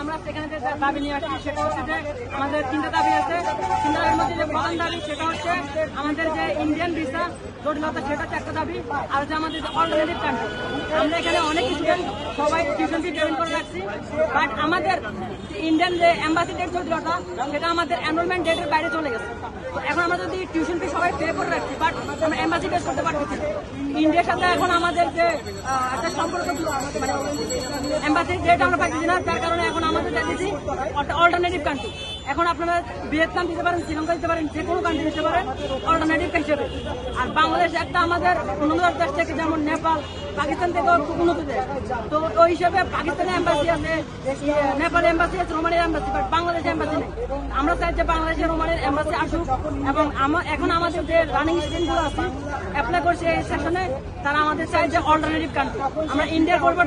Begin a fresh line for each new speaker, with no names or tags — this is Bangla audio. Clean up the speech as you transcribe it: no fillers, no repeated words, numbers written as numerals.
আমরা সেখানে যে দাবি নিয়ে আসছি সেটা হচ্ছে যে আমাদের তিনটা দাবি আছে। তিনটা দাবির মধ্যে যে প্রধান দাবি সেটা হচ্ছে আমাদের যে ইন্ডিয়ান ভিসা জটিলতা, সেটা হচ্ছে একটা দাবি। আর হচ্ছে আমাদের যে অল্টারনেটিভ কান্ট্রি, আমরা এখানে অনেক স্টুডেন্ট সবাই টিউশন ফি পেমেন্ট করে রাখছি, বাট আমাদের ইন্ডিয়ান যে এম্বাসি ডেট জটিলতা সেটা আমাদের এনরোলমেন্ট ডেটের বাইরে চলে গেছে। তো এখন আমরা যদি টিউশন ফি সবাই পে করে রাখছি, বাট আমরা এম্বাসি ডেট করতে পারতেছি না। ইন্ডিয়ার সাথে এখন আমাদের যে একটা সম্পর্ক, মানে এম্বাসির ডেট আমরা পাইতেছি না, তার কারণে এখন আমাদের চাইতেছি অল্টারনেটিভ কান্ট্রি। এখন আপনারা ভিয়েতনাম দিতে পারেন, শ্রীলঙ্কা দিতে পারেন, যে কোনো কান্ট্রি দিতে পারেন অল্টারনেটিভ হিসেবে। আর বাংলাদেশ একটা আমাদের উন্নত দেশ থেকে, যেমন নেপাল, পাকিস্তান থেকে খুব উন্নত দেশ। তো ওই হিসাবে পাকিস্তানের এম্বাসি আছে, নেপালের এম্বাসি আছে, রোমানিয়ার এম্বাসি, বাট বাংলাদেশের এম্বাসি নেই। আমরা চাই যে বাংলাদেশের রোমানিয়ার এম্বাসি আসুক, এবং এখন আমাদের যে রানিং স্টুডেন্টগুলো আছে অ্যাপ্লাই করছে এই সেশনে, তারা আমাদের চাই যে অল্টারনেটিভ কান্ট্রি। আমরা ইন্ডিয়ার পরিবর্তে